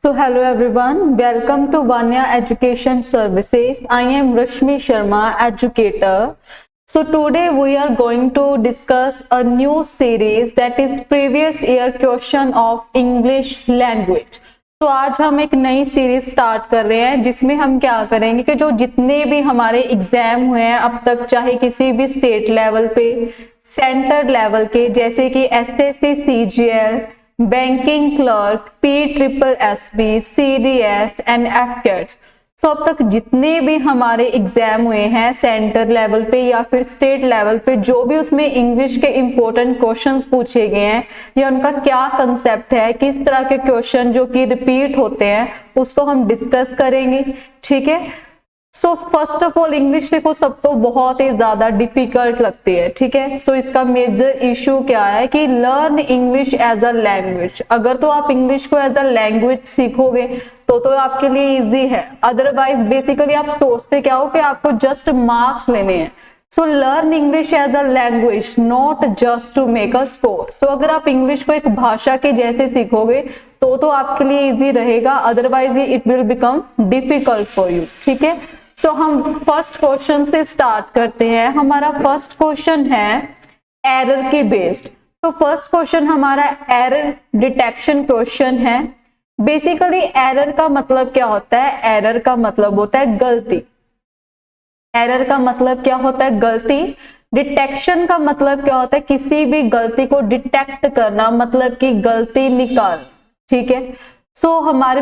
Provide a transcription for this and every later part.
So hello everyone, welcome to Vanya Education Services. I am Rashmi Sharma, educator. So today we are going to discuss a new series that is previous year question of English language. तो आज हम एक नई series start कर रहे हैं जिसमें हम क्या करेंगे कि जो जितने भी हमारे एग्जाम हुए हैं अब तक, चाहे किसी भी स्टेट लेवल पे, सेंटर लेवल के, जैसे कि SSC, CGL, banking clerk, PSSB, CDS and AFCATs, so अब तक जितने भी हमारे एग्जाम हुए हैं सेंटर लेवल पे या फिर स्टेट लेवल पे, जो भी उसमें इंग्लिश के इंपॉर्टेंट क्वेश्चंस पूछे गए हैं या उनका क्या कंसेप्ट है, किस तरह के क्वेश्चन जो कि रिपीट होते हैं उसको हम डिस्कस करेंगे। ठीक है, so first of all English देखो सबको बहुत ही ज्यादा डिफिकल्ट लगती है। ठीक है, सो इसका मेजर इशू क्या है कि learn English as a language. अगर तो आप इंग्लिश को एज अ लैंग्वेज सीखोगे तो आपके लिए इजी है, अदरवाइज बेसिकली आप सोचते क्या हो कि आपको जस्ट मार्क्स लेने हैं। So learn English as a language, not just to make a score. So अगर आप इंग्लिश को एक भाषा के जैसे सीखोगे तो आपके लिए इजी रहेगा, otherwise it will become difficult for you. ठीक है, सो हम फर्स्ट क्वेश्चन से स्टार्ट करते हैं। हमारा फर्स्ट क्वेश्चन है एरर के बेस्ड। तो फर्स्ट क्वेश्चन हमारा एरर डिटेक्शन क्वेश्चन है। बेसिकली एरर का मतलब क्या होता है? एरर का मतलब होता है गलती। एरर का मतलब क्या होता है? गलती। डिटेक्शन का मतलब क्या होता है? किसी भी गलती को डिटेक्ट करना, मतलब कि गलती निकाल। ठीक है, सो हमारे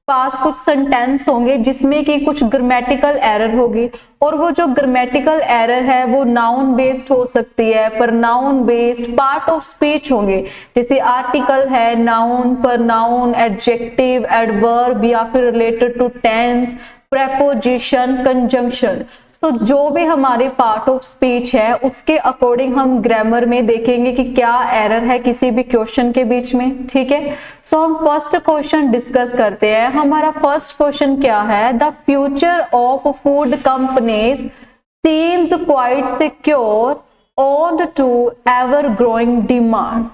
पास कुछ सेंटेंस होंगे जिसमें कि कुछ ग्रामेटिकल एरर होगी, और वो जो ग्रामेटिकल एरर है वो नाउन बेस्ड हो सकती है, पर noun based part of speech होंगे, जैसे आर्टिकल है, नाउन, पर नाउन, एडजेक्टिव, एडवर्ब या फिर related to tense, preposition, conjunction. तो जो भी हमारे पार्ट ऑफ स्पीच है उसके अकॉर्डिंग हम ग्रामर में देखेंगे कि क्या एरर है किसी भी क्वेश्चन के बीच में। ठीक है, सो हम फर्स्ट क्वेश्चन डिस्कस करते हैं। हमारा फर्स्ट क्वेश्चन क्या है? The future of food companies seems quite secure on to ever growing demand.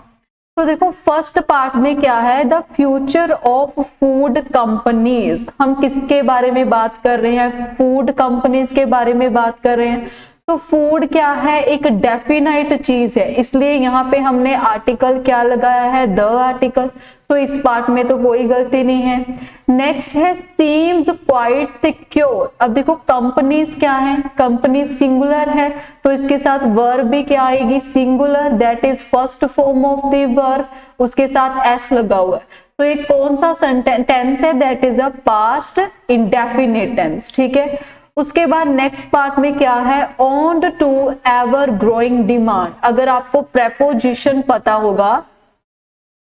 तो देखो फर्स्ट पार्ट में क्या है? The future of food companies. हम किसके बारे में बात कर रहे हैं? फूड कंपनीज के बारे में बात कर रहे हैं। तो फूड क्या है? एक डेफिनाइट चीज है, इसलिए यहाँ पे हमने आर्टिकल क्या लगाया है? The article. सो इस पार्ट में तो कोई गलती नहीं है। नेक्स्ट है सीम्स क्वाइट सिक्योर। अब देखो कंपनीज क्या है? कंपनी सिंगुलर है, तो इसके साथ वर्ब भी क्या आएगी? Singular, that is first form of the verb, उसके साथ एस लगा हुआ है। तो ये कौन सा टेंस है? That is a past indefinite tense. ठीक है, उसके बाद नेक्स्ट पार्ट में क्या है? On to ever growing demand. अगर आपको प्रेपोजिशन पता होगा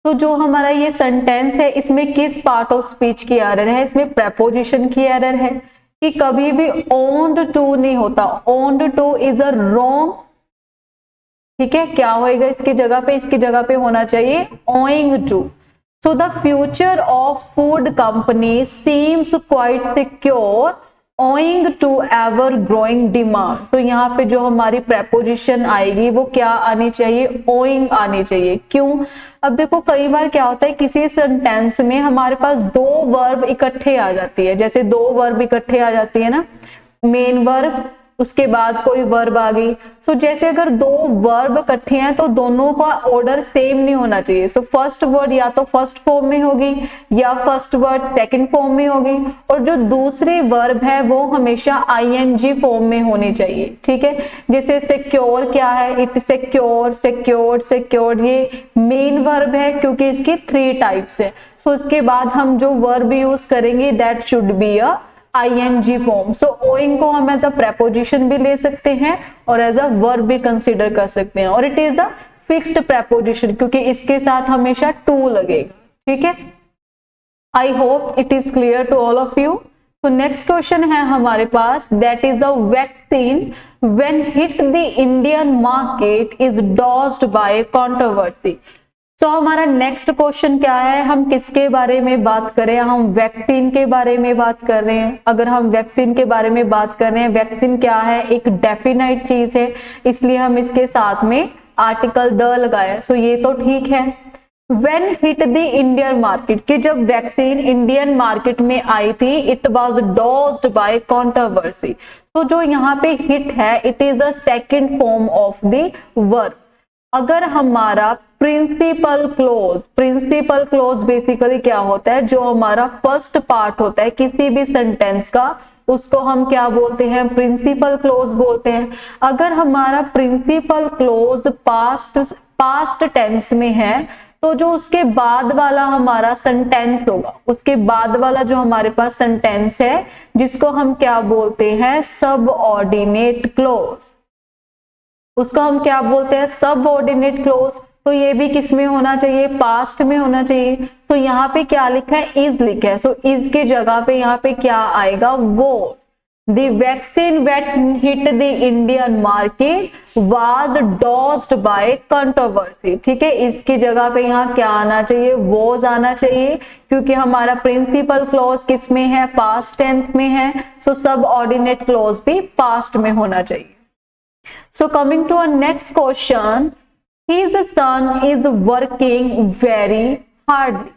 तो जो हमारा ये सेंटेंस है इसमें किस पार्ट ऑफ स्पीच की एरर है? इसमें प्रेपोजिशन की एरर है कि कभी भी ऑन टू नहीं होता। On two is a wrong. ठीक है, क्या होएगा इसकी जगह पे? इसकी जगह पे होना चाहिए owing to. So the future of food company seems quite secure owing to ever growing demand। तो यहाँ पे जो हमारी प्रेपोजिशन आएगी वो क्या आनी चाहिए? owing आनी चाहिए। क्यों? अब देखो कई बार क्या होता है किसी सेंटेंस में हमारे पास दो वर्ब इकट्ठे आ जाती है, जैसे दो वर्ब इकट्ठे आ जाती है ना, मेन वर्ब उसके बाद कोई वर्ब आ गई। सो जैसे अगर दो वर्ब इकट्ठे हैं तो दोनों का ऑर्डर सेम नहीं होना चाहिए। सो फर्स्ट वर्ड या तो फर्स्ट फॉर्म में होगी या फर्स्ट वर्ड सेकंड फॉर्म में होगी, और जो दूसरी वर्ब है वो हमेशा आईएनजी फॉर्म में होनी चाहिए। ठीक है, जैसे सिक्योर क्या है? इट सिक्योर, सिक्योर्ड, सिक्योर्ड, ये मेन वर्ब है क्योंकि इसकी 3 टाइप्स है। सो इसके बाद हम जो वर्ब यूज करेंगे that should be a ING form. So owing को हम एज अ प्रेपोजिशन भी ले सकते हैं और एज अ वर्ब भी कंसीडर कर सकते हैं, और it is a fixed preposition क्योंकि इसके साथ हमेशा टू लगेगा। ठीक है, I hope it is clear to all of you. तो नेक्स्ट क्वेश्चन है हमारे पास, that is a vaccine when hit the Indian market is dodged by controversy. तो हमारा नेक्स्ट क्वेश्चन क्या है? हम किसके बारे में बात करें? हम वैक्सीन के बारे में बात कर रहे हैं। अगर हम वैक्सीन के बारे में बात कर रहे हैं, वैक्सीन क्या है? एक डेफिनाइट चीज है, इसलिए हम इसके साथ में आर्टिकल द लगाया। सो ये तो ठीक है। When hit the Indian market, कि जब वैक्सीन इंडियन मार्केट में आई थी, इट वॉज डॉज्ड बाय कंट्रोवर्सी। तो जो यहाँ पे हिट है, it is a second form of the verb. अगर हमारा प्रिंसिपल क्लोज बेसिकली क्या होता है, जो हमारा फर्स्ट पार्ट होता है किसी भी सेंटेंस का, उसको हम क्या बोलते हैं, प्रिंसिपल क्लोज बोलते हैं। अगर हमारा प्रिंसिपल क्लोज पास्ट टेंस में है, तो जो उसके बाद वाला हमारा सेंटेंस होगा, उसके बाद वाला जो हमारे पास सेंटेंस है, जिसको हम क्या बोलते हैं, सबऑर्डिनेट क्लोज, उसको हम क्या बोलते हैं, सबऑर्डिनेट क्लोज। तो ये भी किस में होना चाहिए, पास्ट में होना चाहिए। तो यहाँ पे क्या लिखा है, इज लिखा है। सो इज के जगह पे यहाँ पे क्या आएगा, वो। The vaccine that hit the Indian market was dosed by controversy। ठीक है, इसकी जगह पे यहाँ क्या आना चाहिए, was आना चाहिए, क्योंकि हमारा प्रिंसिपल क्लॉज किस में है, पास्ट टेंस में है। सो सब ऑर्डिनेट क्लॉज भी पास्ट में होना चाहिए। So coming to our next question, his son is working very hardly।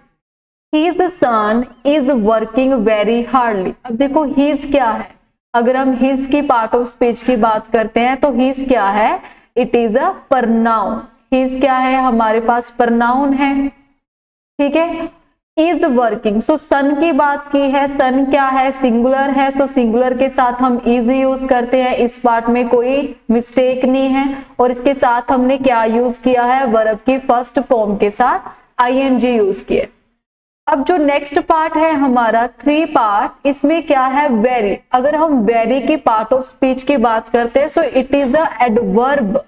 His son is working very hardly। अब देखो his क्या है, अगर हम his की पार्ट ऑफ स्पीच की बात करते हैं तो his क्या है, it is a pronoun। his क्या है, हमारे पास pronoun है। ठीक है, इज वर्किंग। सो सन की बात की है, सन क्या है, सिंगुलर है। सो सिंगुलर के साथ हम इज यूज करते हैं, इस पार्ट में कोई मिस्टेक नहीं है। और इसके साथ हमने क्या यूज किया है, वर्ब की फर्स्ट फॉर्म के साथ आईएनजी यूज किए। अब जो नेक्स्ट पार्ट है हमारा 3 पार्ट, इसमें क्या है, वेरी। अगर हम वेरी की पार्ट ऑफ स्पीच की बात करते हैं, so it is a adverb.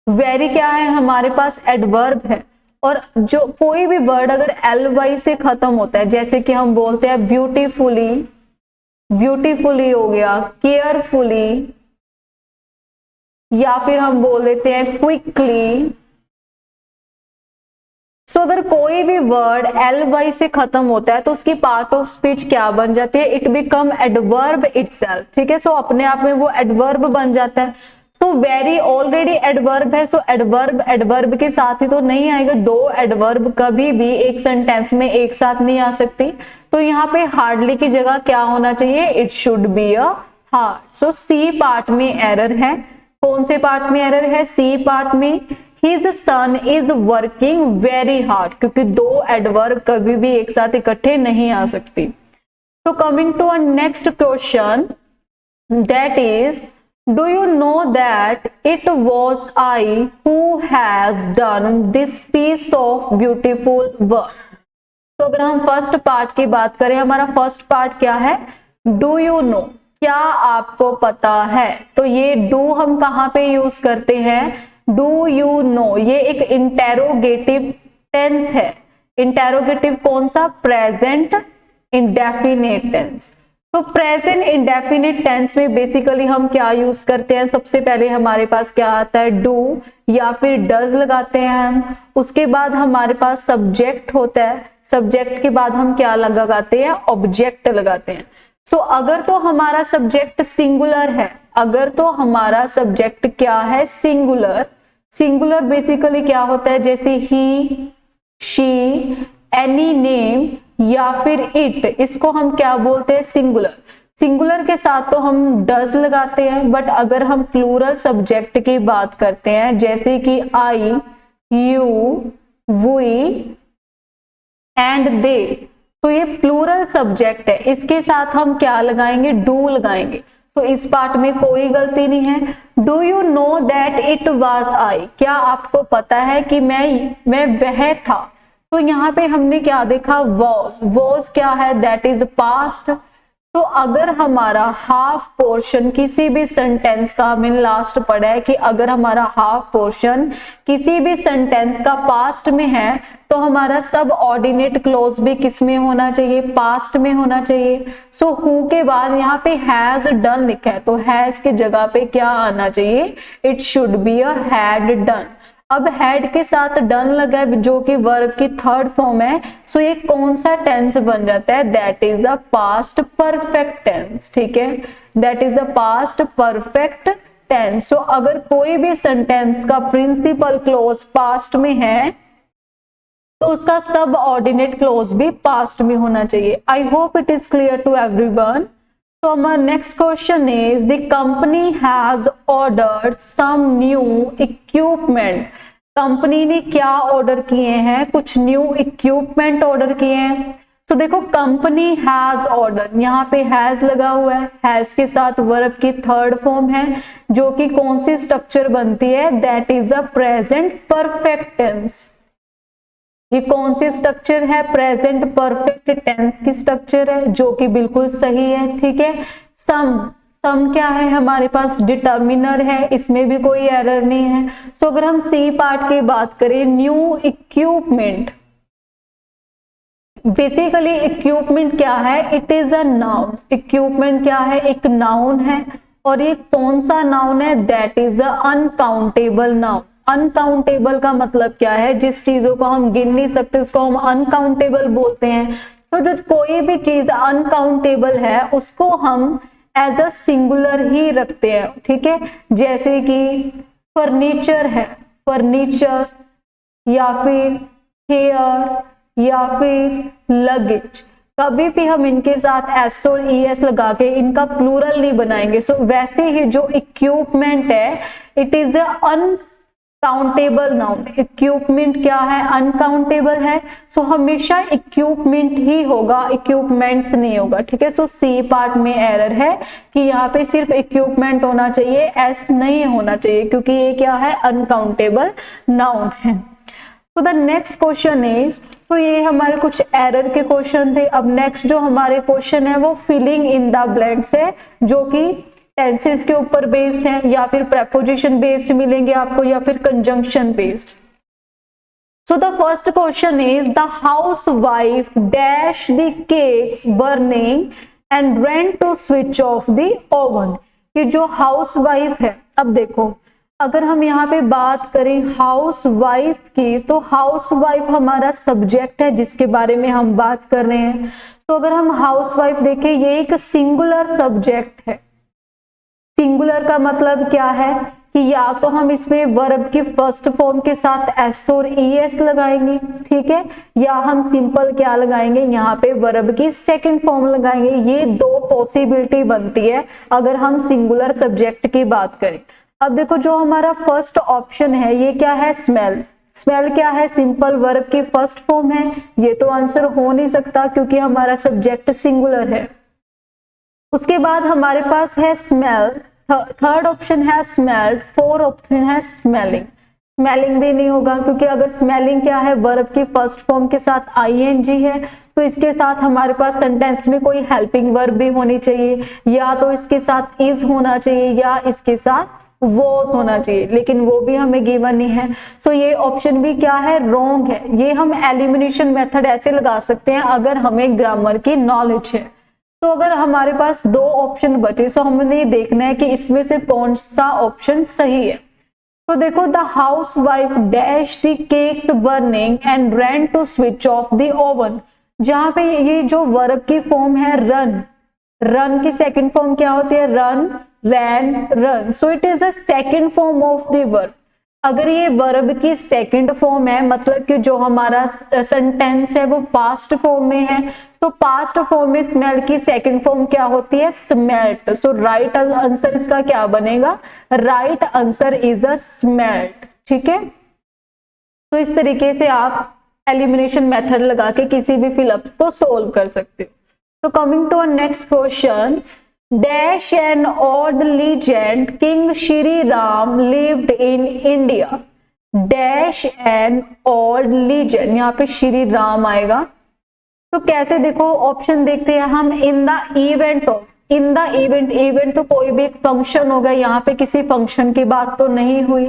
Very क्या है, हमारे पास एडवर्ब है। और जो कोई भी वर्ड अगर ly से खत्म होता है, जैसे कि हम बोलते हैं ब्यूटीफुली, ब्यूटीफुली हो गया, केयरफुली, या फिर हम बोल देते हैं क्विकली। सो अगर कोई भी वर्ड ly से खत्म होता है तो उसकी पार्ट ऑफ स्पीच क्या बन जाती है, इट बिकम एडवर्ब इटसेल्फ। ठीक है, सो अपने आप में वो एडवर्ब बन जाता है। सो वेरी ऑलरेडी एडवर्ब है। सो एडवर्ब के साथ ही तो नहीं आएगा, 2 एडवर्ब कभी भी एक सेंटेंस में एक साथ नहीं आ सकती। तो यहाँ पे हार्डली की जगह क्या होना चाहिए, it should be a hard. So C part में एरर है। कौन से पार्ट में एरर है, सी पार्ट में। His son is working very hard, क्योंकि 2 एडवर्ब कभी भी एक साथ इकट्ठे नहीं आ सकती। तो coming to a next question, that is, do you know that it was I who has done this piece of beautiful work। तो अगर हम फर्स्ट पार्ट की बात करें, हमारा फर्स्ट पार्ट क्या है, do you know, क्या आपको पता है। तो ये do हम कहाँ पे यूज करते हैं, do you know, ये एक इंटेरोगेटिव टेंस है। इंटेरोगेटिव कौन सा, प्रेजेंट इंडेफिनिट टेंस। तो प्रेजेंट इंडेफिनिट टेंस में बेसिकली हम क्या यूज करते हैं, सबसे पहले हमारे पास क्या आता है, डू या फिर डज लगाते हैं हम। उसके बाद हमारे पास सब्जेक्ट होता है, सब्जेक्ट के बाद हम क्या लगाते हैं, ऑब्जेक्ट लगाते हैं। सो अगर तो हमारा सब्जेक्ट सिंगुलर है, अगर तो हमारा सब्जेक्ट क्या है, सिंगुलर। सिंगुलर बेसिकली क्या होता है, जैसे ही, शी, एनी नेम या फिर इट, इसको हम क्या बोलते हैं, सिंगुलर। सिंगुलर के साथ तो हम डज लगाते हैं, बट अगर हम प्लूरल सब्जेक्ट की बात करते हैं, जैसे कि आई, यू, वी एंड दे, तो ये प्लूरल सब्जेक्ट है, इसके साथ हम क्या लगाएंगे, डू लगाएंगे। तो इस पार्ट में कोई गलती नहीं है। Do you know that it was I, क्या आपको पता है कि मैं वह था। तो यहाँ पे हमने क्या देखा, वॉज क्या है, दैट इज पास्ट। तो अगर हमारा हाफ पोर्शन किसी भी सेंटेंस का, हमने लास्ट पढ़ा है कि अगर हमारा हाफ पोर्शन किसी भी सेंटेंस का पास्ट में है, तो हमारा सब ऑर्डिनेट क्लोज भी किस में होना चाहिए, पास्ट में होना चाहिए। सो हु के बाद यहाँ पे हैज डन लिखा है, तो हैज की जगह पे क्या आना चाहिए, it should be a had done. अब हैड के साथ डन लगा है, जो कि वर्ब की थर्ड फॉर्म है। सो ये कौन सा टेंस बन जाता है, that is a past perfect tense. ठीक है, that is a past perfect tense. So अगर कोई भी सेंटेंस का प्रिंसिपल क्लोज पास्ट में है, तो उसका सब ऑर्डिनेट क्लोज भी पास्ट में होना चाहिए। I hope it is clear to everyone. So our next question is the company has ordered some new equipment. Company ने क्या ऑर्डर किए हैं? कुछ न्यू इक्विपमेंट ऑर्डर किए हैं। तो देखो कंपनी हैज ऑर्डर, यहाँ पे हैज लगा हुआ है, हैज के साथ वर्ब की थर्ड फॉर्म है जो कि कौन सी स्ट्रक्चर बनती है? That is a present perfect tense. ये कौन सी स्ट्रक्चर है? प्रेजेंट परफेक्ट टेंस की स्ट्रक्चर है, जो कि बिल्कुल सही है। ठीक है। सम क्या है? हमारे पास डिटर्मिनर है, इसमें भी कोई एरर नहीं है। सो अगर हम सी पार्ट की बात करें, न्यू इक्विपमेंट, बेसिकली इक्विपमेंट क्या है? It is a noun. Equipment क्या है? एक नाउन है। और ये कौन सा नाउन है? That is a uncountable noun. Uncountable का मतलब क्या है? जिस चीजों को हम गिन नहीं सकते उसको हम अनकाउंटेबल बोलते हैं। सो जो कोई भी चीज अनकाउंटेबल है उसको हम एज अ सिंगुलर ही रखते हैं। ठीक है। जैसे कि फर्नीचर है, फर्नीचर, या फिर हेयर, या फिर लगेज। कभी भी हम इनके साथ एस और ई एस लगा के इनका प्लूरल नहीं बनाएंगे। सो वैसे ही जो इक्विपमेंट है it is uncountable noun. Equipment क्या है? अनकाउंटेबल है। सो हमेशा इक्विपमेंट ही होगा, इक्विपमेंट्स नहीं होगा। ठीक है। सो सी पार्ट में एरर है कि यहाँ पे सिर्फ इक्विपमेंट होना चाहिए, एस नहीं होना चाहिए, क्योंकि ये क्या है? अनकाउंटेबल नाउन है। तो द नेक्स्ट क्वेश्चन इज, सो ये हमारे कुछ एरर के क्वेश्चन थे। अब नेक्स्ट जो हमारे क्वेश्चन है वो फिलिंग इन द ब्लैंक्स है, जो कि टेंसेस के ऊपर बेस्ड है, या फिर प्रेपोजिशन बेस्ड मिलेंगे आपको, या फिर conjunction based. So the first question is the housewife dash the cakes burning and ran to switch off the oven. ये जो हाउस वाइफ है, अब देखो अगर हम यहाँ पे बात करें हाउस वाइफ की, तो हाउस वाइफ हमारा सब्जेक्ट है जिसके बारे में हम बात कर रहे हैं। तो अगर हम हाउस वाइफ देखें, ये एक सिंगुलर सब्जेक्ट है। सिंगुलर का मतलब क्या है कि या तो हम इसमें वर्ब की फर्स्ट फॉर्म के साथ एस और ई एस लगाएंगे, ठीक है, या हम सिंपल क्या लगाएंगे? यहाँ पे वर्ब की सेकंड फॉर्म लगाएंगे। ये दो पॉसिबिलिटी बनती है अगर हम सिंगुलर सब्जेक्ट की बात करें। अब देखो जो हमारा फर्स्ट ऑप्शन है ये क्या है? स्मेल। स्मेल क्या है? सिंपल वर्ब की फर्स्ट फॉर्म है। ये तो आंसर हो नहीं सकता क्योंकि हमारा सब्जेक्ट सिंगुलर है। उसके बाद हमारे पास है स्मेल, थर्ड ऑप्शन है स्मेल्ड, फोर्थ ऑप्शन है स्मेलिंग। स्मेलिंग भी नहीं होगा क्योंकि अगर स्मेलिंग क्या है? वर्ब की फर्स्ट फॉर्म के साथ आईएनजी है, तो इसके साथ हमारे पास सेंटेंस में कोई हेल्पिंग वर्ब भी होनी चाहिए, या तो इसके साथ इज होना चाहिए या इसके साथ वॉज होना चाहिए, लेकिन वो भी हमें गिवन नहीं है। सो ये ऑप्शन भी क्या है? रॉन्ग है। ये हम एलिमिनेशन मेथड ऐसे लगा सकते हैं अगर हमें ग्रामर की नॉलेज है। तो अगर हमारे पास दो ऑप्शन बचे, सो हमने देखना है कि इसमें से कौन सा ऑप्शन सही है। तो देखो the housewife dash the cakes burning and ran to switch off the oven. जहां पे ये जो वर्ब की फॉर्म है रन, रन की सेकंड फॉर्म क्या होती है? Run, ran, run. So it is a second form of the verb. अगर ये वर्ब की सेकंड फॉर्म है, मतलब कि जो हमारा सेंटेंस है वो पास्ट फॉर्म में है, तो पास्ट फॉर्म में स्मेल की सेकंड फॉर्म क्या होती है? स्मेल्ट। सो राइट आंसर इसका क्या बनेगा? Right answer is a smelt. ठीक है। तो इस तरीके से आप एलिमिनेशन मेथड लगा के किसी भी फिलअप को सोल्व कर सकते हो। तो coming to next question, Dash an old legend King Shri Ram lived in India. Dash an old legend, यहाँ पे श्री राम आएगा। तो कैसे? देखो ऑप्शन देखते हैं हम। In the event of, in the event, event तो कोई भी एक फंक्शन होगा, यहाँ पे किसी फंक्शन की बात तो नहीं हुई।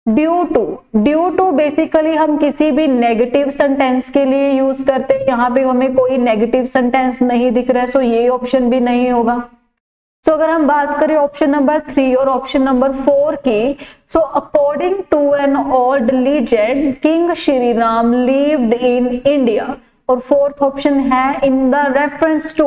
Due to, due to basically हम किसी भी नेगेटिव सेंटेंस के लिए यूज करते हैं, यहाँ पे हमें कोई नेगेटिव सेंटेंस नहीं दिख रहा है, सो ये ऑप्शन भी नहीं होगा। सो अगर हम बात करें ऑप्शन नंबर 3 और ऑप्शन नंबर 4 की, so according to an old legend king Shri Ram lived in India, और फोर्थ ऑप्शन है in the reference to.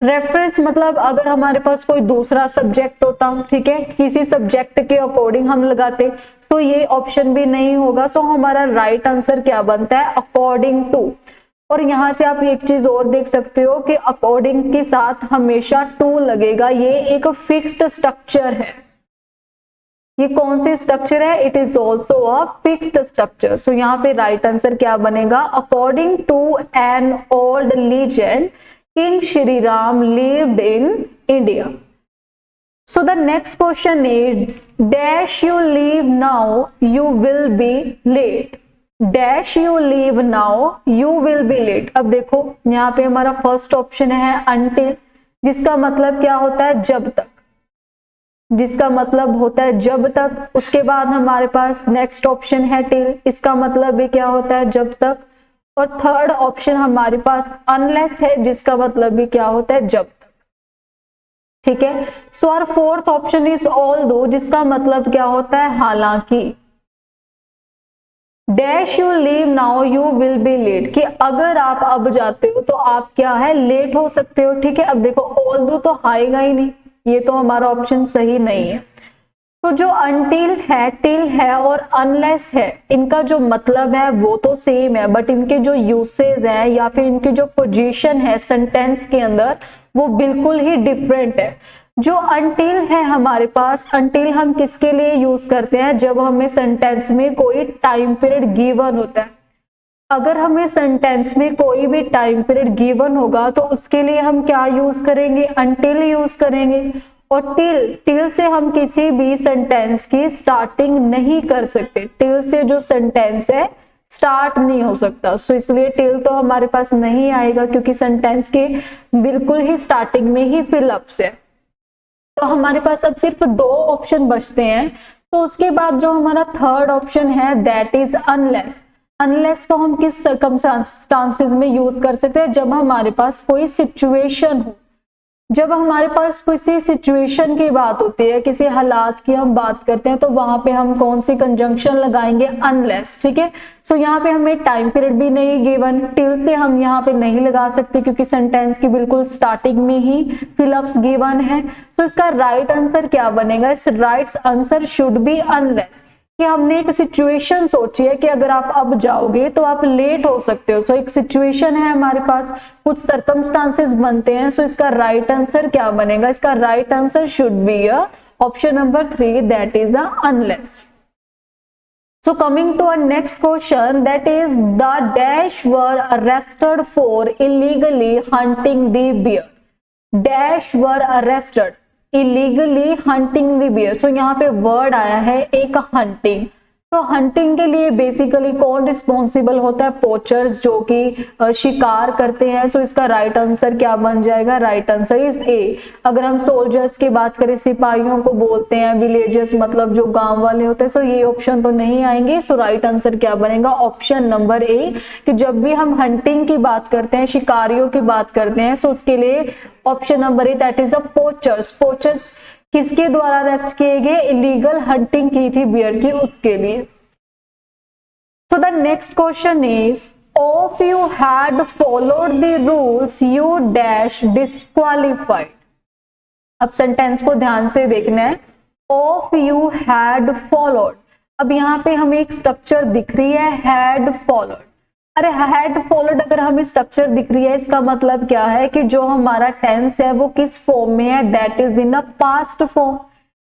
Reference मतलब अगर हमारे पास कोई दूसरा सब्जेक्ट होता, ठीक है, किसी सब्जेक्ट के अकॉर्डिंग हम लगाते, तो ये ऑप्शन भी नहीं होगा। सो हमारा राइट आंसर क्या बनता है, अकॉर्डिंग टू। और यहां से आप एक चीज और देख सकते हो कि अकॉर्डिंग के साथ हमेशा टू लगेगा, ये एक फिक्स्ड स्ट्रक्चर है। ये कौन सी स्ट्रक्चर है, it is also a fixed structure. So यहाँ पे राइट आंसर क्या बनेगा, according to an old legend King Shri Ram lived in India. So the next question is, dash you leave now, you will be late. Dash you leave now, you will be late. अब देखो यहाँ पे हमारा first option है until, जिसका मतलब क्या होता है, जब तक, जिसका मतलब होता है जब तक। उसके बाद हमारे पास नेक्स्ट ऑप्शन है till, इसका मतलब भी क्या होता है, जब तक। और थर्ड ऑप्शन हमारे पास अनलेस है, जिसका मतलब भी क्या होता है, जब तक, ठीक है। So our fourth option is although, जिसका मतलब क्या होता है, हालांकि। Dash you leave now you will be late, कि अगर आप अब जाते हो तो आप क्या है, लेट हो सकते हो, ठीक है। अब देखो ऑल्दो तो आएगा ही नहीं, ये तो हमारा ऑप्शन सही नहीं है। तो जो अनटिल है, टिल है और अनलेस है, इनका जो मतलब है वो तो सेम है, बट इनके जो यूसेज है या फिर इनकी जो पोजीशन है सेंटेंस के अंदर, वो बिल्कुल ही डिफरेंट है। जो अनटिल है हमारे पास, अनटिल हम किसके लिए यूज करते हैं, जब हमें सेंटेंस में कोई टाइम पीरियड गिवन होता है। अगर हमें सेंटेंस में कोई भी टाइम पीरियड गिवन होगा तो उसके लिए हम क्या यूज करेंगे, अनटिल यूज करेंगे। और टिल से हम किसी भी सेंटेंस की स्टार्टिंग नहीं कर सकते, टिल से जो सेंटेंस है स्टार्ट नहीं हो सकता। सो इसलिए टिल तो हमारे पास नहीं आएगा, क्योंकि सेंटेंस के बिल्कुल ही स्टार्टिंग में ही फिलअप्स है। तो हमारे पास अब सिर्फ दो ऑप्शन बचते हैं। तो उसके बाद जो हमारा थर्ड ऑप्शन है दैट इज अनलेस। अनलेस को हम किस सर्कमस्टांसेस में यूज कर सकते हैं, जब हमारे पास कोई सिचुएशन हो, जब हमारे पास किसी सिचुएशन की बात होती है, किसी हालात की हम बात करते हैं, तो वहां पे हम कौन सी कंजंक्शन लगाएंगे, अनलेस, ठीक है। सो यहाँ पे हमें टाइम पीरियड भी नहीं गिवन, टिल से हम यहाँ पे नहीं लगा सकते क्योंकि सेंटेंस की बिल्कुल स्टार्टिंग में ही फिलअप्स गिवन है। सो इसका राइट आंसर क्या बनेगा, इस right answer should be unless, कि हमने एक सिचुएशन सोची है कि अगर आप अब जाओगे तो आप लेट हो सकते हो। सो एक सिचुएशन है हमारे पास, कुछ सर्कमस्टांसेस बनते हैं। सो इसका राइट आंसर क्या बनेगा, इसका right answer should be option number 3, that is the unless. So coming to our next question, that is the dash were arrested for illegally hunting the bear. Dash were arrested illegally hunting the bear. So यहाँ पे word आया है एक hunting. तो hunting के लिए basically कौन responsible होता है, पोचर्स, जो कि शिकार करते हैं। सो इसका राइट आंसर क्या बन जाएगा, राइट आंसर इज ए। अगर हम सोल्जर्स की बात करें, सिपाहियों को बोलते हैं, विलेजर्स मतलब जो गांव वाले होते हैं। सो ये ऑप्शन तो नहीं आएंगे। सो राइट आंसर क्या बनेगा, ऑप्शन नंबर ए, कि जब भी हम हंटिंग की बात करते हैं, शिकारियों की बात करते हैं, सो उसके लिए option number A, that is a poachers. Poachers किसके द्वारा अरेस्ट किए गए, इलीगल हंटिंग की थी बियर की, उसके लिए। So the next question is, if you had followed the rules, you dash disqualified. अब सेंटेंस को ध्यान से देखना है, if you had followed। अब यहाँ पे हमें एक स्ट्रक्चर दिख रही है, had followed। अरे had followed अगर हमें स्ट्रक्चर दिख रही है, इसका मतलब क्या है कि जो हमारा टेंस है वो किस फॉर्म में है, that is in a past form.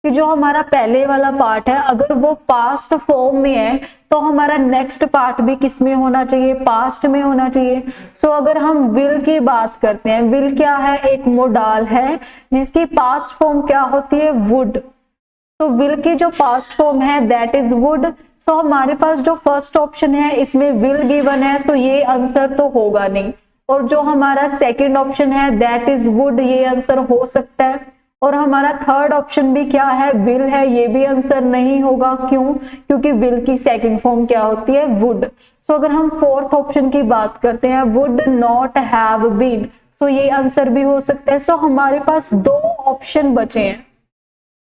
कि जो हमारा पहले वाला पार्ट है अगर वो पास्ट फॉर्म में है तो हमारा नेक्स्ट पार्ट भी किस में होना चाहिए, पास्ट में होना चाहिए। सो अगर हम विल की बात करते हैं, विल क्या है, एक मोडाल है जिसकी पास्ट फॉर्म क्या होती है, वुड। तो विल की जो पास्ट फॉर्म है दैट इज वुड। सो हमारे पास जो फर्स्ट ऑप्शन है इसमें विल गिवन है, सो ये आंसर तो होगा नहीं। और जो हमारा सेकंड ऑप्शन है दैट इज वुड, ये आंसर हो सकता है। और हमारा थर्ड ऑप्शन भी क्या है, विल है, ये भी आंसर नहीं होगा। क्यों, क्योंकि विल की सेकंड फॉर्म क्या होती है, वुड। सो अगर हम फोर्थ ऑप्शन की बात करते हैं, वुड नॉट हैव बीन, सो ये आंसर भी हो सकता है। सो हमारे पास दो ऑप्शन बचे हैं।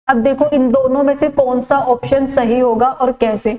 अब देखो इन दोनों में से कौन सा ऑप्शन सही होगा और कैसे।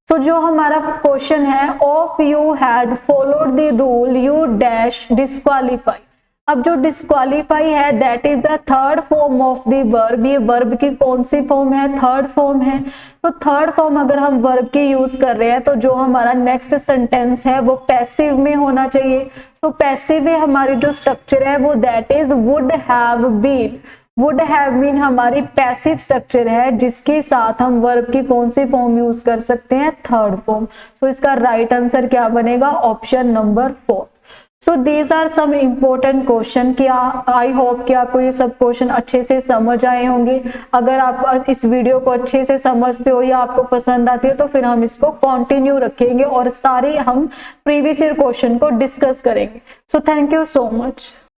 सो जो हमारा क्वेश्चन है, of you had followed the rule you dash disqualify. अब जो डिस्क्वालीफाई है that is the third form of the verb. ये वर्ब की कौन सी फॉर्म है? थर्ड फॉर्म है। तो थर्ड फॉर्म अगर हम वर्ब की यूज कर रहे हैं तो जो हमारा नेक्स्ट सेंटेंस है वो पैसिव में होना चाहिए। सो पैसिव में हमारी जो स्ट्रक्चर है वो that is would have been. Would have been हमारी पैसिव स्ट्रक्चर है जिसके साथ हम वर्ब की कौन सी फॉर्म यूज कर सकते हैं? Third form. सो इसका राइट आंसर क्या बनेगा? Option number 4। So these are some important question कि आई होप कि आपको ये सब क्वेश्चन अच्छे से समझ आए होंगे। अगर आप इस वीडियो को अच्छे से समझते हो या आपको पसंद आती है तो फिर हम इसको कंटिन्यू रखेंगे और सारे हम प्रीवियस ईयर क्वेश्चन को डिस्कस करेंगे। So thank you so much.